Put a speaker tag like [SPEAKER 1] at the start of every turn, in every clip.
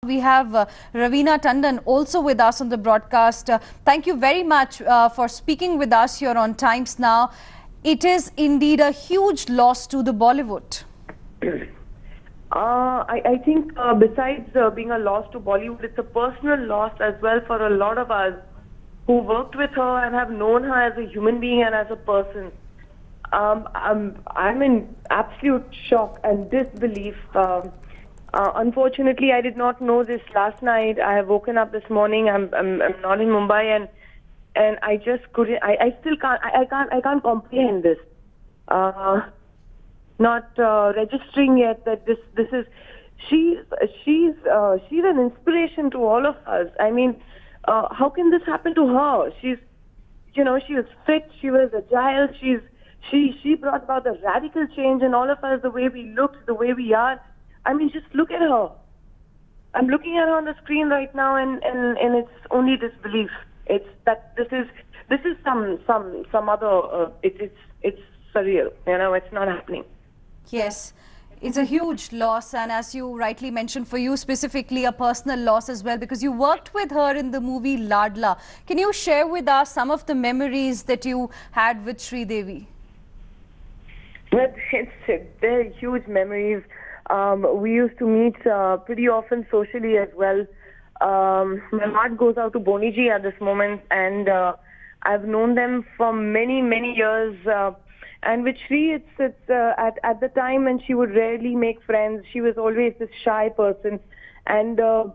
[SPEAKER 1] We have Raveena Tandon also with us on the broadcast. Thank you very much for speaking with us here on Times Now. It is indeed a huge loss to the Bollywood.
[SPEAKER 2] I think besides being a loss to Bollywood, it's a personal loss as well for a lot of us who worked with her and have known her as a human being and as a person. I'm in absolute shock and disbelief. Unfortunately, I did not know this last night. I have woken up this morning. I'm not in Mumbai, and I just couldn't. I still can't. I can't comprehend this. Not registering yet that this is. She's an inspiration to all of us. I mean, how can this happen to her? She was fit. She was agile. She brought about the radical change in all of us, the way we looked, the way we are. I mean, just look at her. I'm looking at her on the screen right now, and it's only disbelief. It's that this is some other. It's surreal. It's not happening.
[SPEAKER 1] Yes, it's a huge loss, and as you rightly mentioned, for you specifically, a personal loss as well, because you worked with her in the movie Ladla. Can you share with us some of the memories that you had with Sridevi?
[SPEAKER 2] Well, they're huge memories. We used to meet pretty often socially as well. My heart goes out to Boniji at this moment, and I've known them for many, many years. And with Shri, it's at the time when she would rarely make friends. She was always this shy person. And, a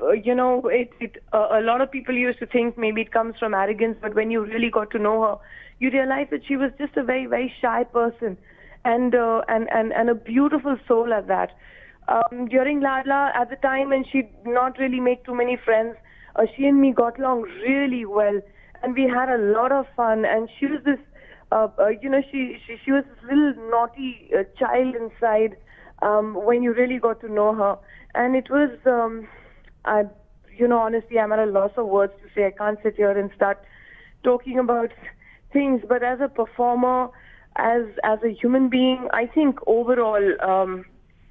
[SPEAKER 2] lot of people used to think maybe it comes from arrogance, but when you really got to know her, you realize that she was just a very, very shy person and a beautiful soul at that. During Ladla, at the time when she did not really make too many friends, she and me got along really well, and we had a lot of fun. And she was this, she was this little naughty child inside when you really got to know her. And it was, honestly, I'm at a loss of words to say. I can't sit here and start talking about things, but as a performer, as a human being, I think overall,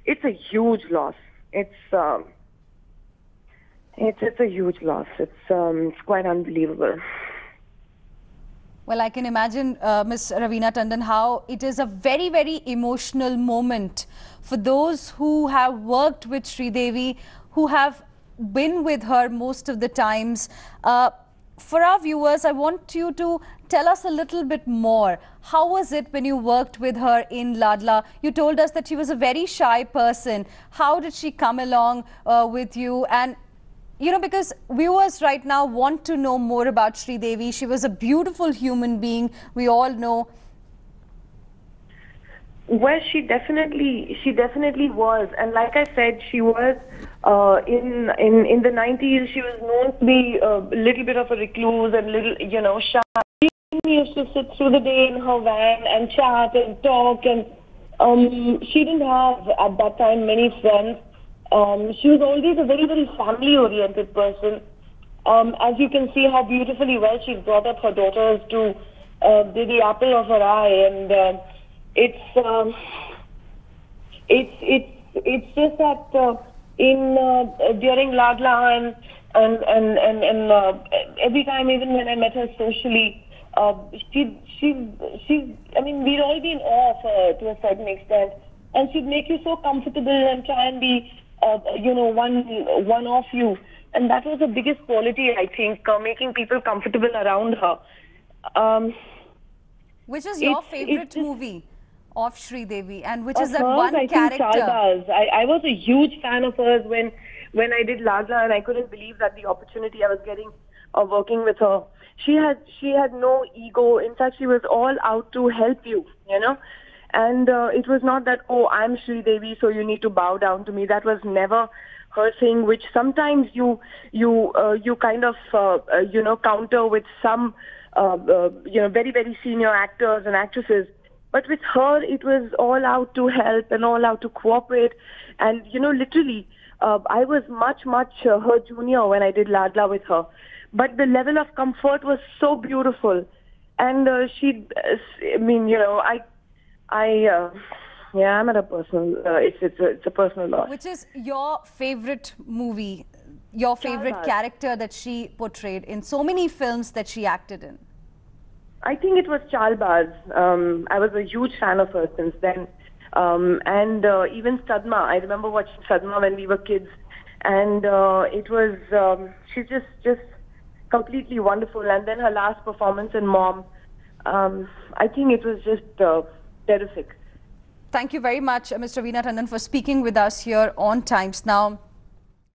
[SPEAKER 2] it's a huge loss. It's a huge loss. It's quite unbelievable.
[SPEAKER 1] Well, I can imagine, Ms. Raveena Tandon, how it is a very, very emotional moment for those who have worked with Sridevi, who have been with her most of the times. For our viewers, I want you to tell us a little bit more. How was it when you worked with her in Ladla? You told us that she was a very shy person. How did she come along with you? And because viewers right now want to know more about Sridevi. She was a beautiful human being, we all know.
[SPEAKER 2] Well, she definitely was, and like I said, she was in the 90s. She was known to be a little bit of a recluse and little, shy. She used to sit through the day in her van and chat and talk, and she didn't have at that time many friends. She was always a very, very family-oriented person. As you can see how beautifully well she's brought up her daughters to be the apple of her eye, and it's just that during Ladla and every time, even when I met her socially, I mean, we'd all be in awe of her to a certain extent, and she'd make you so comfortable and try and be one of you. And that was the biggest quality, I think, making people comfortable around her.
[SPEAKER 1] Which is your favorite movie of Sridevi, and which is that
[SPEAKER 2] hers,
[SPEAKER 1] one
[SPEAKER 2] I
[SPEAKER 1] character?
[SPEAKER 2] Think Chalbaz. I was a huge fan of hers when I did Ladla, and I couldn't believe that the opportunity I was getting of working with her. She had no ego. In fact, she was all out to help you, And it was not that, oh, I'm Sridevi, so you need to bow down to me. That was never her thing, which sometimes you kind of, counter with some, very, very senior actors and actresses. But with her, it was all out to help and all out to cooperate. And, literally, I was much her junior when I did Ladla with her. But the level of comfort was so beautiful. And I'm at a personal, it's a personal loss.
[SPEAKER 1] Which is your favorite movie your favorite
[SPEAKER 2] Chalbaz.
[SPEAKER 1] character that she portrayed in so many films that she acted in?
[SPEAKER 2] I think it was Chalbaz. I was a huge fan of her since then. And even Sadma. I remember watching Sadma when we were kids. And it was, she's just completely wonderful. And then her last performance in Mom, I think it was just terrific.
[SPEAKER 1] Thank you very much, Ms. Raveena Tandon, for speaking with us here on Times Now.